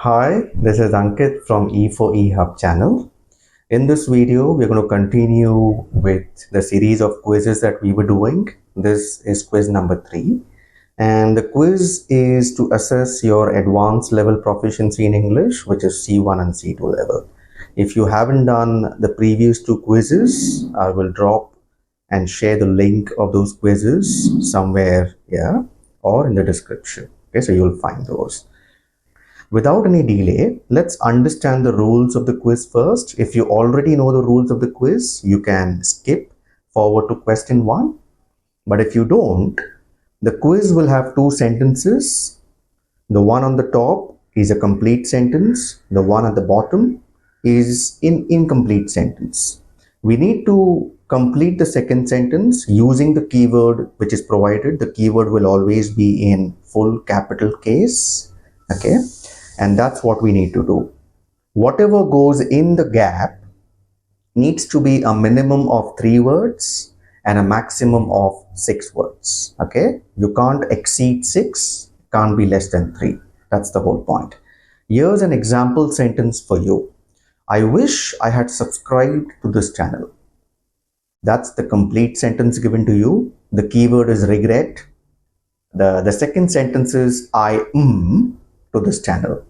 Hi, this is Ankit from E4E Hub channel. In this video, we're going to continue with the series of quizzes that we were doing. This is quiz number 3. And the quiz is to assess your advanced level proficiency in English, which is C1 and C2 level. If you haven't done the previous 2 quizzes, I will drop and share the link of those quizzes somewhere here or in the description. Okay, so you'll find those. Without any delay, let's understand the rules of the quiz first. If you already know the rules of the quiz, you can skip forward to question 1. But if you don't, the quiz will have 2 sentences. The one on the top is a complete sentence. The one at the bottom is an incomplete sentence. We need to complete the second sentence using the keyword which is provided. The keyword will always be in full capital case. Okay. And that's what we need to do. Whatever goes in the gap needs to be a minimum of 3 words and a maximum of 6 words. Okay, you can't exceed 6, can't be less than 3. That's the whole point. Here's an example sentence for you. I wish I had subscribed to this channel. That's the complete sentence given to you. The keyword is regret. The second sentence is I am to this channel.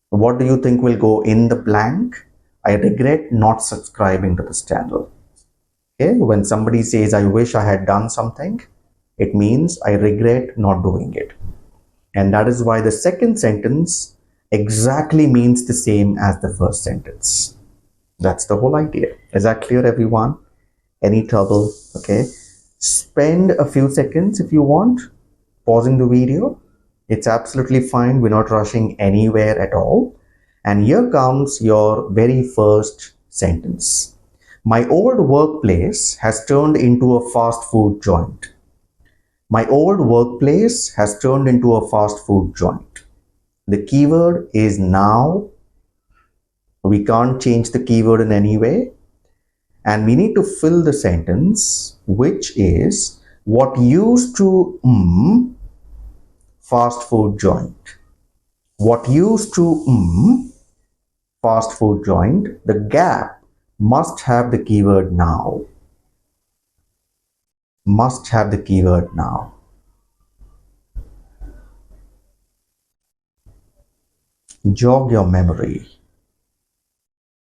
What do you think will go in the blank? I regret not subscribing to this channel. Okay, when somebody says I wish I had done something, it means I regret not doing it. And that is why the second sentence exactly means the same as the first sentence. That's the whole idea. Is that clear, everyone? Any trouble? Okay, spend a few seconds if you want pausing the video. It's absolutely fine. We're not rushing anywhere at all. And here comes your very first sentence. My old workplace has turned into a fast food joint. My old workplace has turned into a fast food joint. The keyword is now. We can't change the keyword in any way. And we need to fill the sentence, which is what used to fast food joint. What used to fast food joint, the gap must have the keyword now. Must have the keyword now. Jog your memory.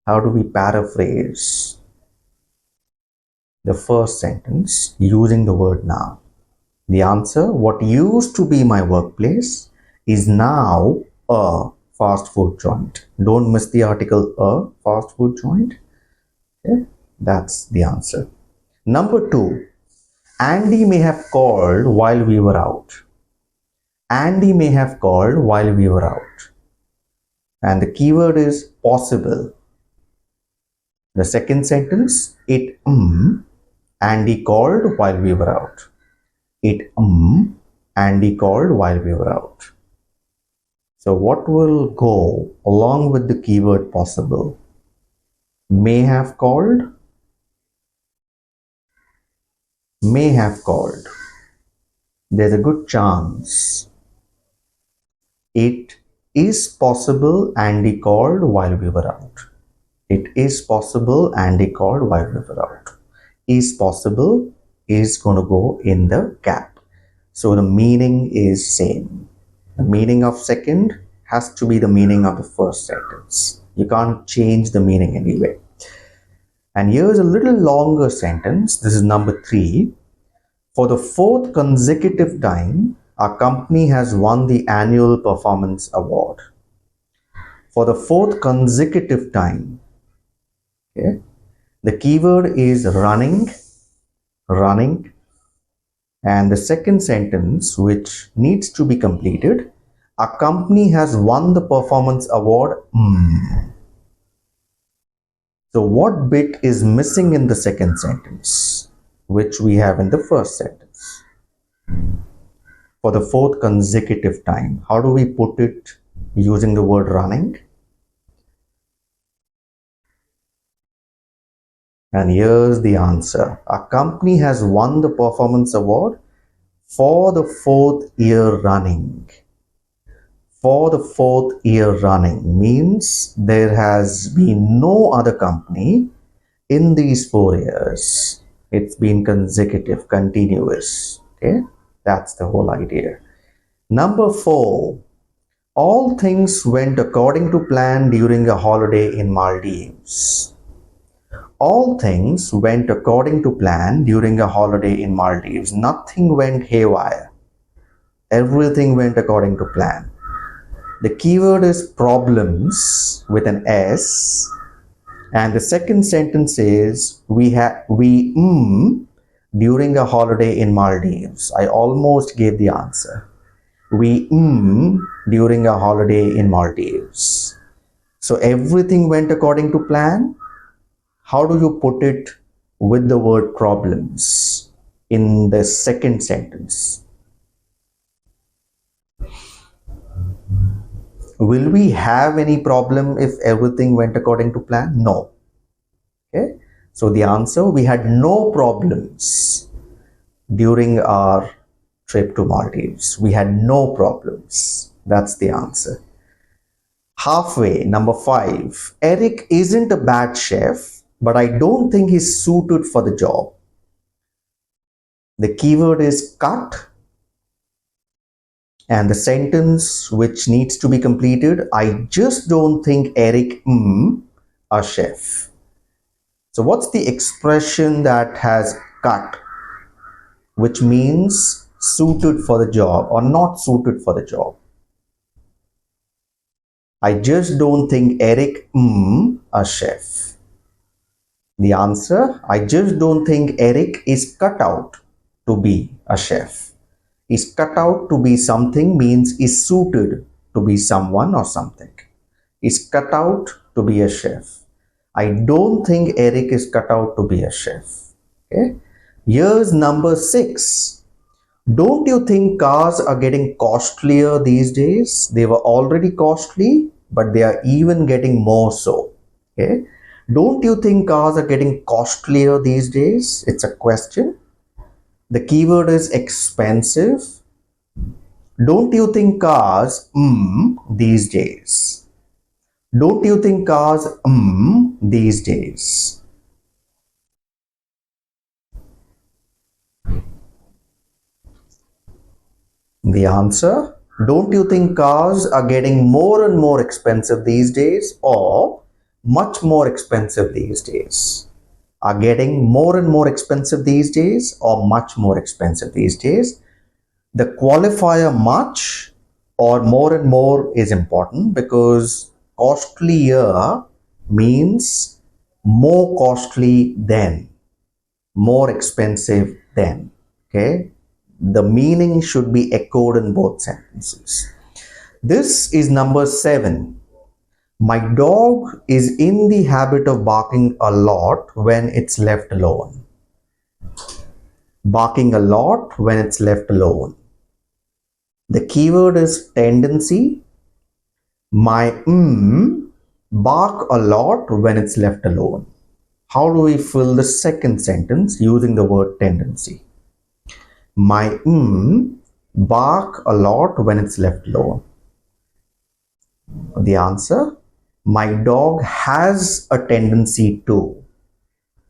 How do we paraphrase the first sentence using the word now? The answer, what used to be my workplace is now a fast food joint. Don't miss the article a fast food joint. Okay, that's the answer. Number 2, Andy may have called while we were out. Andy may have called while we were out. And the keyword is possible. The second sentence, Andy called while we were out. Andy called while we were out. So what will go along with the keyword possible? May have called. May have called. There's a good chance. It is possible Andy called while we were out. It is possible Andy called while we were out. Is possible is going to go in the gap. So the meaning is same. The meaning of second has to be the meaning of the first sentence. You can't change the meaning anyway. And here's a little longer sentence. This is number 3. For the 4th consecutive time, our company has won the annual performance award. For the 4th consecutive time. Okay. The keyword is running. And the second sentence, which needs to be completed, our company has won the performance award. So what bit is missing in the second sentence, which we have in the first sentence? For the 4th consecutive time, how do we put it using the word running? And here's the answer. Our company has won the performance award for the 4th year running. for the 4th year running means there has been no other company in these 4 years. It's been consecutive, continuous. Okay, that's the whole idea. Number 4, all things went according to plan during a holiday in Maldives. All things went according to plan during a holiday in Maldives. Nothing went haywire. Everything went according to plan. The keyword is problems with an S, and the second sentence is we during a holiday in Maldives. I almost gave the answer. We during a holiday in Maldives. So everything went according to plan. How do you put it with the word problems in the second sentence? Will we have any problem if everything went according to plan? No. Okay. So the answer, we had no problems during our trip to Maldives. We had no problems. That's the answer. Halfway, number 5. Eric isn't a bad chef, but I don't think he's suited for the job. The keyword is cut, and the sentence which needs to be completed, I just don't think Eric a chef. So what's the expression that has cut, which means suited for the job or not suited for the job? I just don't think Eric a chef. The answer, I just don't think Eric is cut out to be a chef. Is cut out to be something means is suited to be someone or something. Is cut out to be a chef. I don't think Eric is cut out to be a chef. Okay. Here's number 6. Don't you think cars are getting costlier these days? They were already costly, but they are even getting more so. Okay. Don't you think cars are getting costlier these days? It's a question. The keyword is expensive. Don't you think cars these days? Don't you think cars these days? The answer, don't you think cars are getting more and more expensive these days or much more expensive these days? Are getting more and more expensive these days or much more expensive these days? The qualifier much or more and more is important because costlier means more costly than, more expensive than. Okay, the meaning should be echoed in both sentences. This is number 7. My dog is in the habit of barking a lot when it's left alone. Barking a lot when it's left alone. The keyword is tendency. My bark a lot when it's left alone. How do we fill the second sentence using the word tendency? My bark a lot when it's left alone. The answer, my dog has a tendency to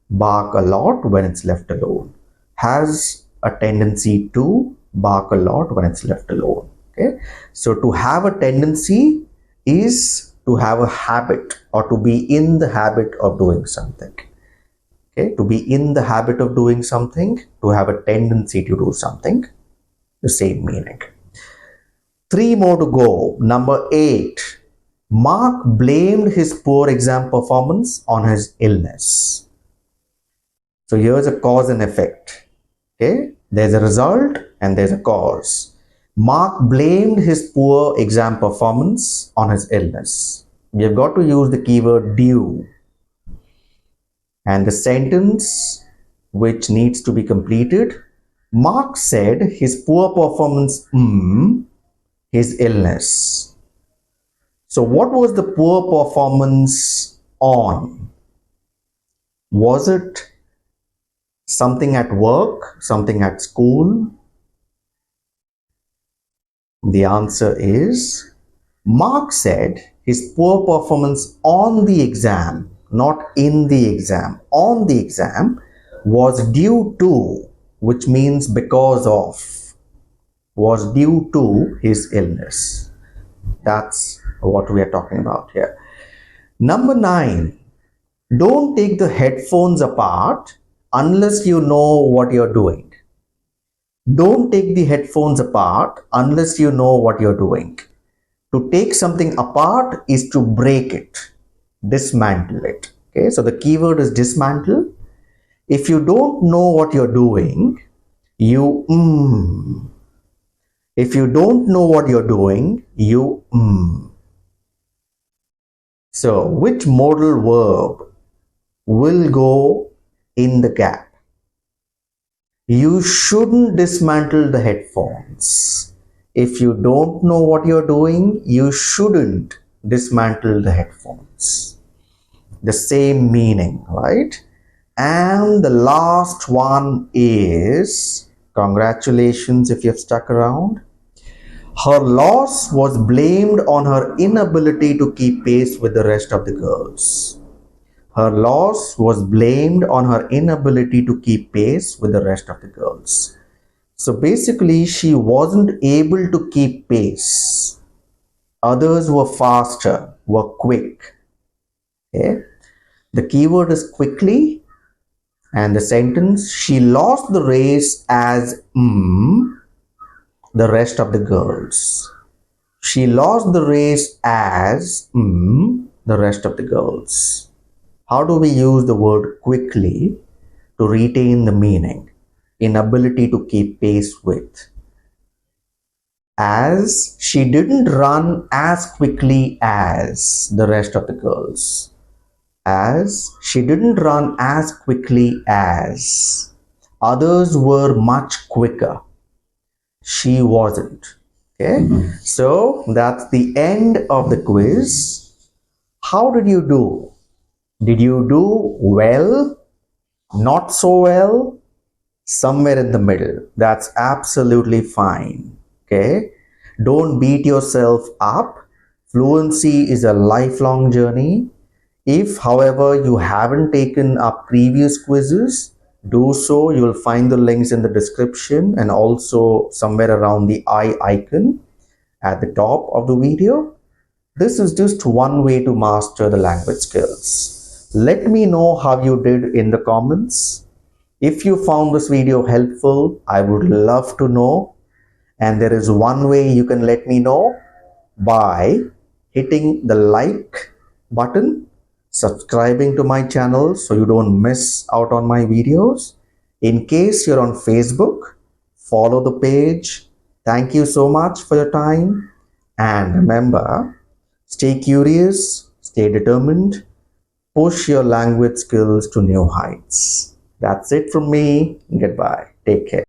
bark a lot when it's left alone. Has a tendency to bark a lot when it's left alone. Okay, so to have a tendency is to have a habit or to be in the habit of doing something. Okay, to be in the habit of doing something, to have a tendency to do something, the same meaning. 3 more to go. Number 8. Mark blamed his poor exam performance on his illness. So here's a cause and effect. Okay, there's a result and there's a cause. Mark blamed his poor exam performance on his illness. We have got to use the keyword due. And the sentence which needs to be completed, Mark said his poor performance, his illness. So what was the poor performance on? Was it something at work, something at school? The answer is Mark said his poor performance on the exam, not in the exam, on the exam was due to, which means because of, was due to his illness. That's what we are talking about here. Number 9, don't take the headphones apart unless you know what you're doing. Don't take the headphones apart unless you know what you're doing. To take something apart is to break it, dismantle it. Okay, so the keyword is dismantle. If you don't know what you're doing, you If you don't know what you're doing, you So which modal verb will go in the gap? You shouldn't dismantle the headphones. If you don't know what you're doing, you shouldn't dismantle the headphones. The same meaning, right? And the last one is, congratulations if you've stuck around. Her loss was blamed on her inability to keep pace with the rest of the girls. Her loss was blamed on her inability to keep pace with the rest of the girls. So basically, she wasn't able to keep pace. Others were faster, were quick. Okay? The keyword is quickly, and the sentence, she lost the race as the rest of the girls. She lost the race as the rest of the girls. How do we use the word quickly to retain the meaning? Inability to keep pace with. As she didn't run as quickly as the rest of the girls. As she didn't run as quickly as. Others were much quicker. She wasn't. Okay, so that's the end of the quiz. How did you do? Did you do well? Not so well? Somewhere in the middle? That's absolutely fine. Okay, don't beat yourself up. Fluency is a lifelong journey. If, however, you haven't taken up previous quizzes, do so. You will find the links in the description and also somewhere around the I icon at the top of the video. This is just one way to master the language skills. Let me know how you did in the comments. If you found this video helpful, I would love to know. And there is one way you can let me know, by hitting the like button, subscribing to my channel so you don't miss out on my videos. In case you're on Facebook, follow the page. Thank you so much for your time. And remember, stay curious, stay determined, push your language skills to new heights. That's it from me. Goodbye. Take care.